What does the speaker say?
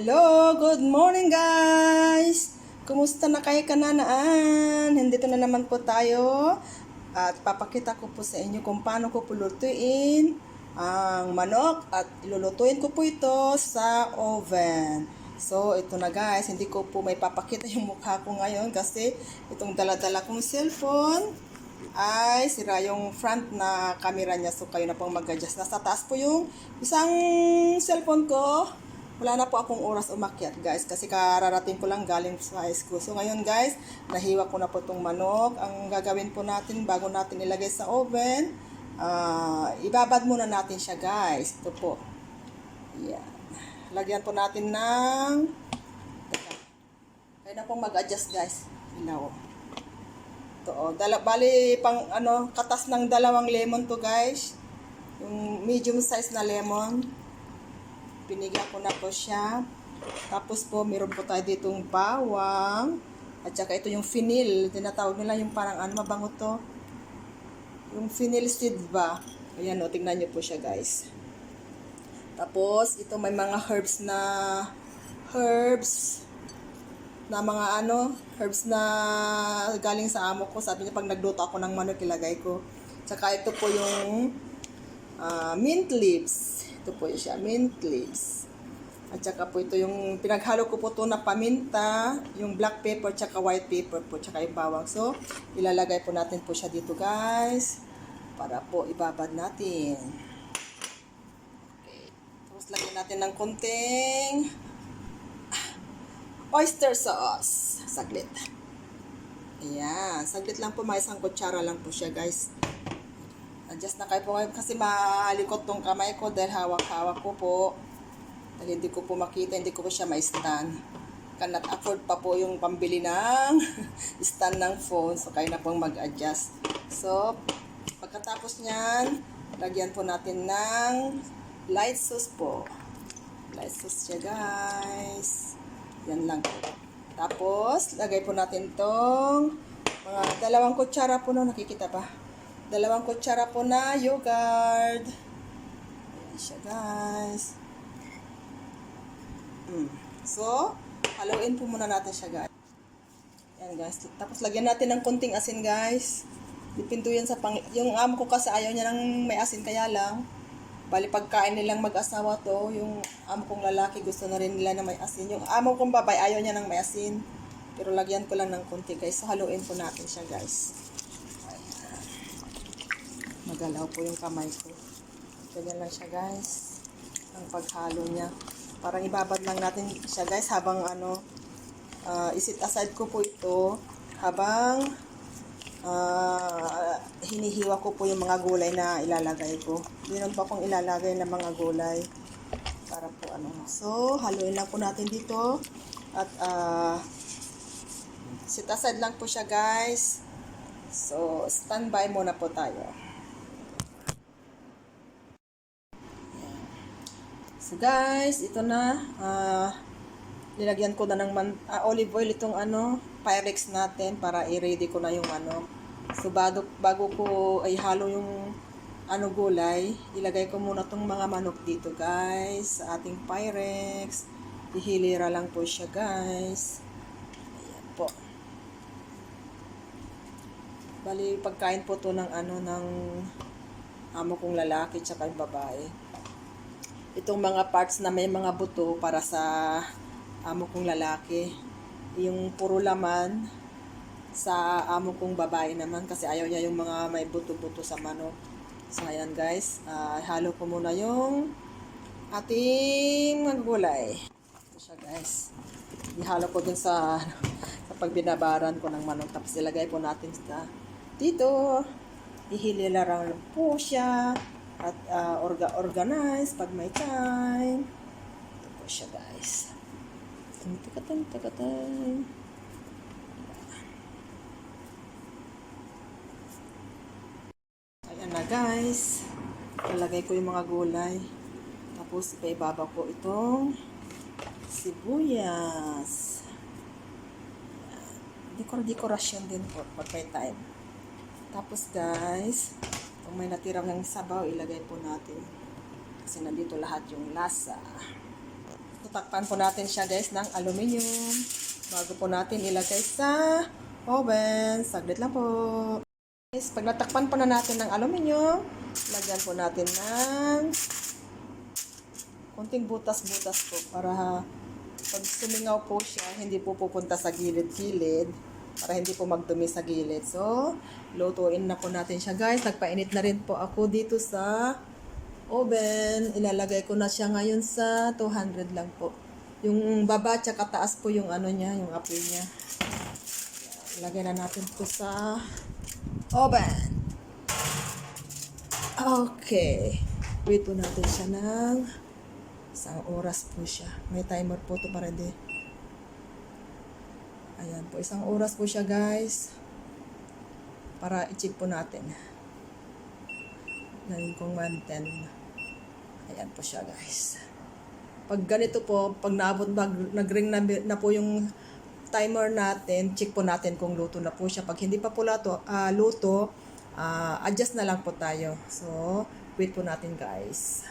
Hello, good morning guys! Kumusta na kayo kananaan? Nandito na naman po tayo at papakita ko po sa inyo kung paano ko pulutuin ang manok at ilulutuin ko po ito sa oven. So, ito na guys, hindi ko po may papakita yung mukha ko ngayon kasi itong dala-dala kong cellphone ay sira yung front na camera niya, so kayo na pong mag-adjust. Nasa taas po yung isang cellphone ko. Wala na po akong oras umakyat guys kasi kararating ko lang galing sa high school. So ngayon guys, nahiwa ko na po itong manok. Ang gagawin po natin bago natin ilagay sa oven, ibabad muna natin siya guys. Ito po. Yan. Lagyan po natin ng... Kaya na pong mag-adjust guys. Ilaw. Ito o. Bali pang katas ng 2 lemon to guys. Yung medium size na lemon. Pinigyan ko na po siya. Tapos po, meron po tayo ditong bawang. At saka ito yung fennel. Tinatawag nila yung parang mabango to. Yung fennel seed ba? Ayan o, tingnan nyo po siya guys. Tapos, ito may mga herbs na herbs na galing sa amo ko. Sabi niya pag nagluto ako ng manok, ilagay ko. Tsaka ito po yung mint leaves. Ito po siya, mint leaves. At saka po ito yung pinaghalo ko po ito na paminta, yung black pepper, tsaka white pepper po, tsaka yung bawang. So, ilalagay po natin po siya dito guys, para po ibabad natin. Okay. Tapos lagyan natin ng konting oyster sauce. Saglit. Ayan, saglit lang po, may isang kutsara lang po siya guys. Adjust na kayo po ngayon kasi malikot tong kamay ko dahil hawak-hawak ko po. Dahil hindi ko po makita, hindi ko po siya ma-stand. Cannot afford pa po yung pambili ng stand ng phone. So, kayo na pong mag-adjust. So, pagkatapos nyan, lagyan po natin ng light sauce po. Light sauce siya guys. Yan lang po. Tapos, lagay po natin tong mga 2 kutsara po, no? Nakikita pa? 2 kutsara po na yogurt. Ayan siya guys. So, haluin po muna natin siya guys. Ayan guys. Tapos lagyan natin ng konting asin guys. Depende yan sa yung amo ko kasi ayaw niya ng may asin, kaya lang. Bali pagkain nilang mag-asawa to, yung amo kong lalaki gusto na rin nila na may asin. Yung amo kong babae ayaw niya ng may asin. Pero lagyan ko lang ng konti guys. So, haluin po natin siya guys. Magalaw po yung kamay ko. Ganyan lang siya guys. Ang paghalo niya. Parang ibabad lang natin siya guys habang isit aside ko po ito habang hinihiwa ko po yung mga gulay na ilalagay ko. Meron pa akong ilalagay na mga gulay para po So, haluin lang po natin dito at sit aside lang po siya guys. So, standby muna po tayo. So guys, ito na. Nilagyan ko na ng olive oil itong Pyrex natin para i-ready ko na yung So bago ko ay halo yung gulay, ilagay ko muna tong mga manok dito guys sa ating Pyrex. Ihilira lang po siya guys. Ayan po. Bali pagkain po to ng ng amo kong lalaki tsaka yung babae. Itong mga parts na may mga buto para sa amo kong lalaki. Yung puro laman sa amo kong babae naman kasi ayaw niya yung mga may buto-buto sa manok. So ayan guys, halo ko muna yung ating mga gulay. Ito siya guys. Ihalo ko dun sa pagbinabaran ko ng manok. Tapos ilagay po natin dito. Ihililaran po siya. At organize pag may time. Ito po siya guys. Takatan. Ayan na guys. Ilagay ko yung mga gulay. Tapos ipaibaba ko itong sibuyas. Dekorasyon din po pag may time. Tapos guys, kung may natirang ng sabaw, ilagay po natin. Kasi nandito lahat yung lasa. Tatakpan po natin siya guys ng aluminum bago po natin ilagay sa oven. Saglit lang po. Guys, pag natakpan po na natin ng aluminum, lagyan po natin ng konting butas-butas po para pag sumingaw po siya, hindi po pupunta sa gilid-gilid para hindi po magdumi sa gilid. So, lutuin na po natin siya guys. Nagpainit na rin po ako dito sa oven. Ilalagay ko na siya ngayon sa 200 lang po. Yung baba tsaka taas po yung ano niya, yung apoy niya. Ilagay na natin po sa oven. Okay. Wait po natin siya ng isang oras po siya. May timer po ito para di. Ayan po, isang oras po siya guys. Para i-check po natin. Ngayon kung 110. Ayan po siya guys. Pag ganito po, pag naabot, nag-ring na po yung timer natin, check po natin kung luto na po siya. Pag hindi pa po luto, adjust na lang po tayo. So, wait po natin guys.